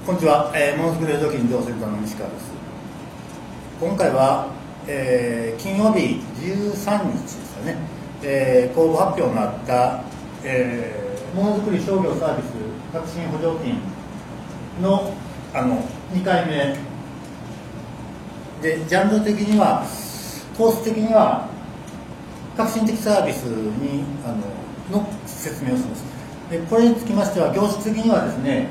こんにちは、ものづくり土器移動センターの西川です。今回は、金曜日13日ですかね、公募発表があった、ものづくり商業サービス革新補助金の、2回目で、ジャンル的にはコース的には革新的サービスにの説明をします。でこれにつきましては業種的にはですね、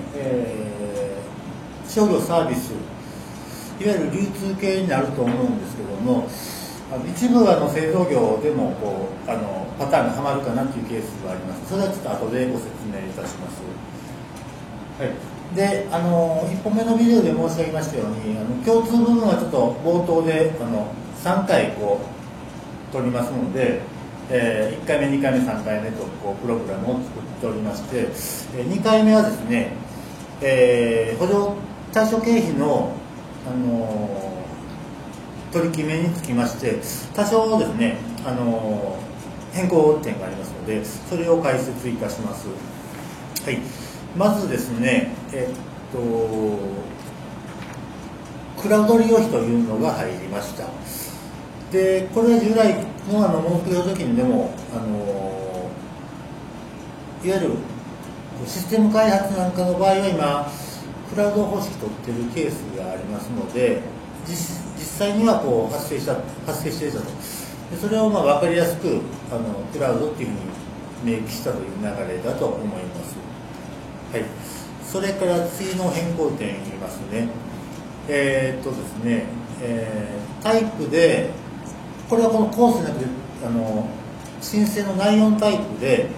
商業サービスいわゆる流通系になると思うんですけども、一部製造業でもパターンがはまるかなというケースがあります。それはちょっと後でご説明いたします。はい、で1本目のビデオで申し上げましたように共通部分はちょっと冒頭で3回取りますので、1回目2回目3回目とプログラムを作っておりまして、2回目はですね、補助対象経費の、取り決めにつきまして多少ですね、変更点がありますのでそれを解説いたします。はい、まずですね、クラウド利用費というのが入りました。でこれは従来のものづくり補助金でもいわゆるシステム開発なんかの場合は今クラウド方式取ってるケースがありますので実際には発生していたと。でそれを分かりやすくクラウドっていうふうに明記したという流れだと思います。はい、それから次の変更点言いますね。ですね、タイプでこれはこのコースじゃなくて申請の内容のタイプで、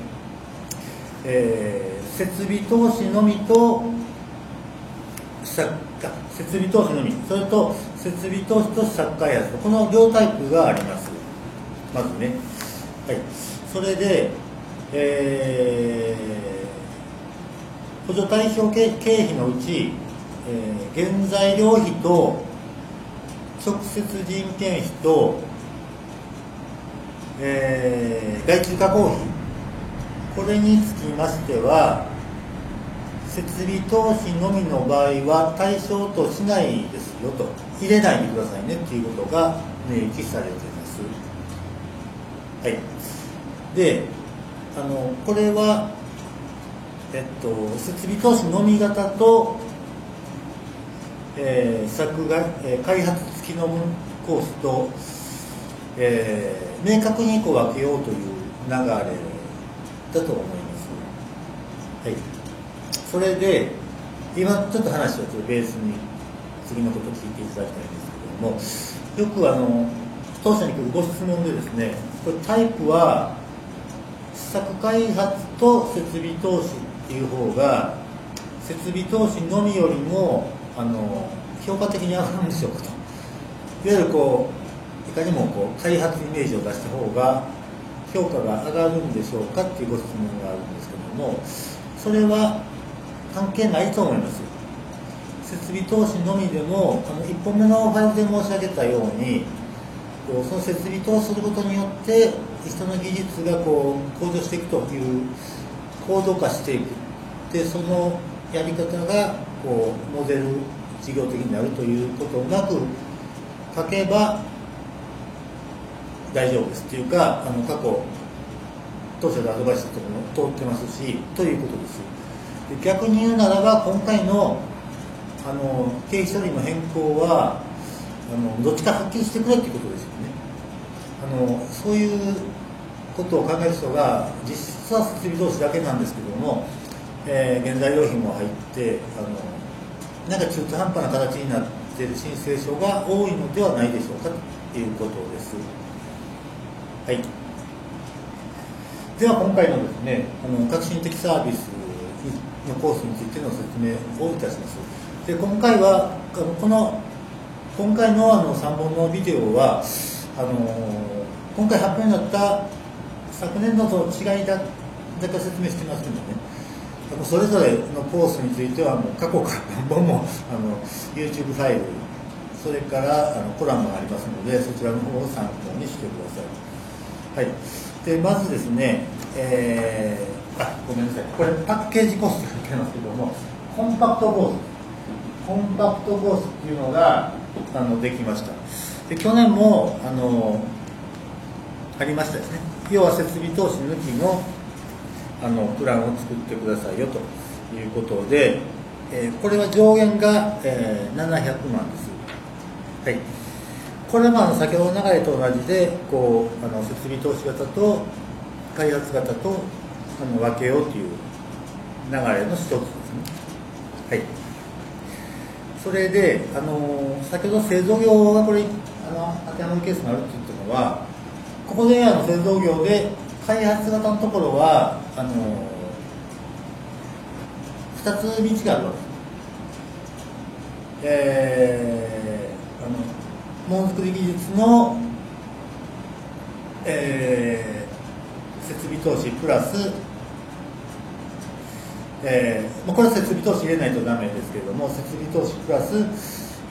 設備投資のみと設備投資のみそれと設備投資と試作開発この両タイプがあります。まずね、はい、それで、補助対象経費のうち、原材料費と直接人件費と、外注加工費これにつきましては設備投資のみの場合は対象としないですよと入れないでくださいねということが明記されています。はい、でこれは、設備投資のみ型と、開発付きのコースと、明確に分けようという流れだと思います。はい、それで今ちょっと話をベースに次のことを聞いていただきたいんですけども、よく当社に来るご質問でですね、これタイプは試作開発と設備投資っていう方が設備投資のみよりも評価的に上がるんでしょうかと。いわゆるいかにも開発イメージを出した方が評価が上がるんでしょうかっていうご質問があるんですけども、それは関係ないと思います。設備投資のみでも1本目のファイルで申し上げたようにその設備投資することによって人の技術が向上していくという高度化していくでそのやり方がモデル事業的になるということなく書けば大丈夫ですっていうか過去当社でアドバイスとかも通ってますしということです。で逆に言うならば今回の経費処理の変更はどっちかはっきりしてくれっていうことですよね。そういうことを考える人が実質は設備投資だけなんですけども、原材料費も入ってなんか中途半端な形になっている申請書が多いのではないでしょうかということです。はい、では今回のですね革新的サービスのコースについての説明をいたします。で今回は今回の3本のビデオは今回発表になった昨年度と違いだけ説明してますけどね、それぞれのコースについてはもう過去から何本もYouTube ファイルそれからコラムがありますのでそちらの方を参考にしてください。はい、でまずですね、ごめんなさい、これパッケージコースと言ってますけどもコンパクトコースコンパクトコースっていうのができました。で去年もありましたですね。要は設備投資抜きのプランを作ってくださいよということで、これは上限が、700万です。はい。これは先ほどの流れと同じで設備投資型と開発型と分けようという流れの一つですね。はい。それで先ほど製造業がこれ当てはまるケースがあるって言ったのは、ここで製造業で開発型のところは2つ道があるわけです。ものづくり技術の、設備投資プラス、これは設備投資入れないとダメですけれども、設備投資プラス、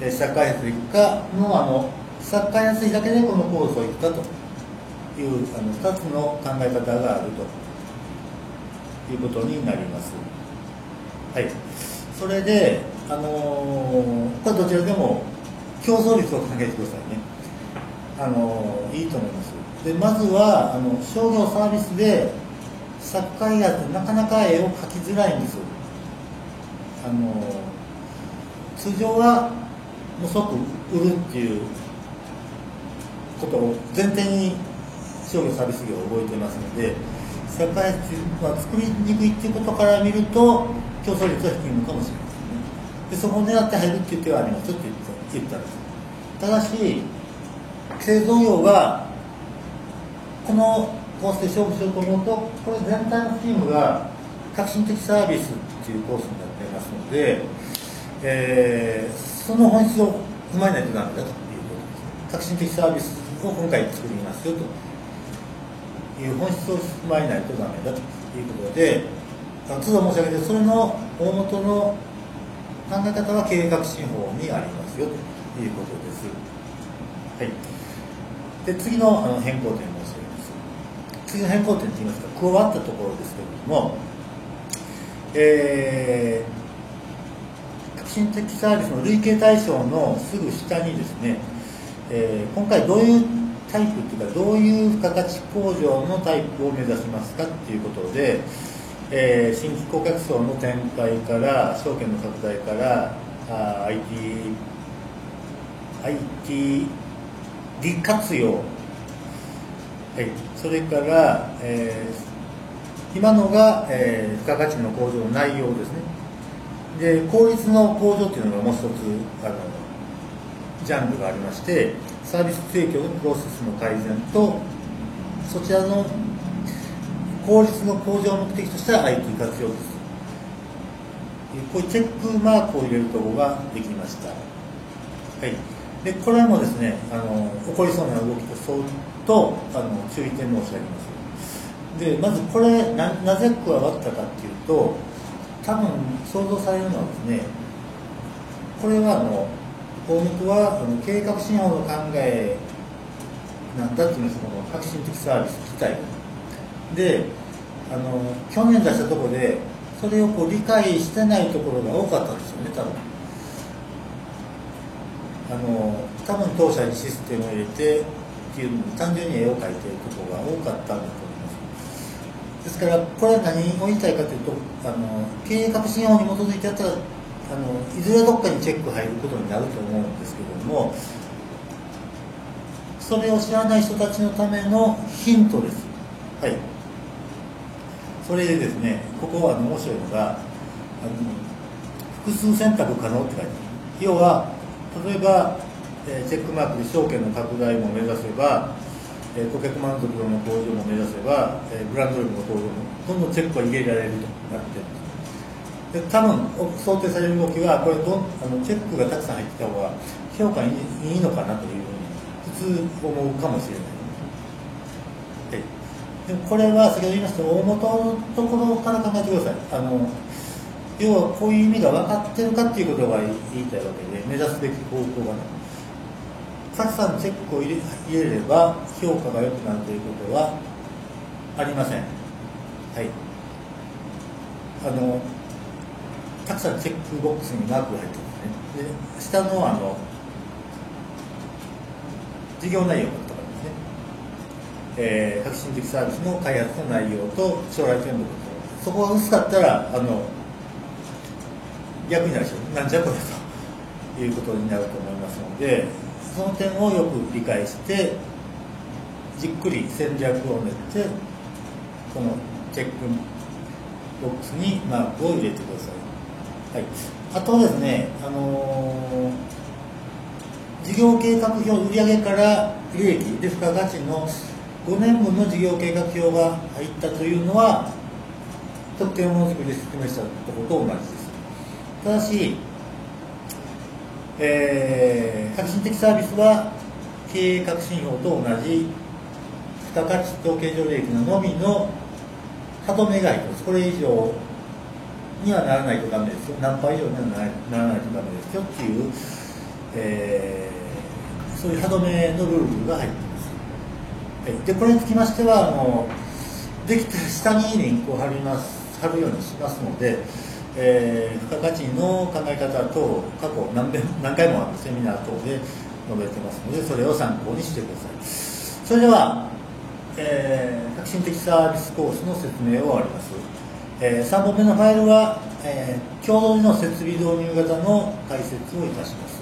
試作開発費かの試作開発費だけでこのコースをいくかという2つの考え方があるということになります。はい。それで、これどちらでも競争率を考えてくださいね。いいと思います。でまずは商業サービスで試作開発なかなか絵を描きづらいんです。通常はもう即売るっていうことを前提に商業サービス業を動いてますので、試作開発は作りにくいっていうことから見ると競争率は低いのかもしれませんね。でそこを狙って入るっていう手はありますよって言ったんです。ただし製造業がこのコースで勝負しようと思うと、これ全体のチームが革新的サービスっていうコースになっていますので、その本質を踏まえないとダメだということです。革新的サービスを今回作りますよという本質を踏まえないとダメだということで、都度申し上げて、それの大元の考え方は経営革新法にありますよということです。はい。で次の変更点を申し上げます。次の変更点といいますか、加わったところですけれども、革新的サービスの類型対象のすぐ下にですね、今回どういうタイプというか、どういう付加価値向上のタイプを目指しますかということで、新規顧客層の展開から証券の拡大からIT利活用、はい、それから、今のが、付加価値の向上の内容ですね。で効率の向上というのがもう一つジャンルがありまして、サービス提供のプロセスの改善と、そちらの効率の向上を目的とした IT 活用です。こういうチェックマークを入れるところができました。はい。でこれもですね、起こりそうな動きと注意点申し上げます。でまずこれ なぜ加わったかっていうと、多分想像されるのはですね、これは大元は経営革新法の考えなんだっていうんです。この革新的サービス自体で去年出したところでそれを理解してないところが多かったんですよね。多分当社にシステムを入れてっていうのに単純に絵を描いているところが多かったんだと思います。ですからこれは何を言いたいかというと、経営革新法に基づいてやったらいずれどっかにチェック入ることになると思うんですけれども、それを知らない人たちのためのヒントです。はい。それでですね、ここは面白いのが複数選択可能って書いてある。要は例えば、チェックマークで証券の拡大も目指せば、顧客満足度の向上も目指せば、ブランド力の向上もどんどんチェックが入れられるとなっている。で多分想定される動きはこれチェックがたくさん入ってきた方が評価にいいのかなというふうに普通思うかもしれない。はい、でもこれは先ほど言いました大元のところから考えてください。要はこういう意味が分かってるかっていうことが言いたいわけで、目指すべき方向がね、たくさんチェックを入れれば評価が良くなるということはありません。はい。たくさんチェックボックスにマークが入っている。で下の事業内容とかですね、革新的サービスの開発の内容と将来展望と、そこが薄かったら逆になるでしょう、なんじゃこれということになると思いますので、その点をよく理解してじっくり戦略を練ってこのチェックボックスにマークを入れてください。はい、あとはですね、事業計画表、売上から利益で付加価値の5年分の事業計画表が入ったというのは特定ものづくりで説明したところと同じです。ただし、革新的サービスは経営革新表と同じ付加価値統計上利益ののみの歯止めが入ってます。これ以上にはならないとダメですよ、何倍以上にはならないとダメですよっていう、そういう歯止めのルールが入っています。はい、でこれにつきましてはできたら下にリンクを貼るようにしますので、付加価値の考え方等過去何回もセミナー等で述べてますので、それを参考にしてください。それでは、革新的サービスコースの説明を終わります。3本目のファイルは、共同の設備導入型の解説をいたします。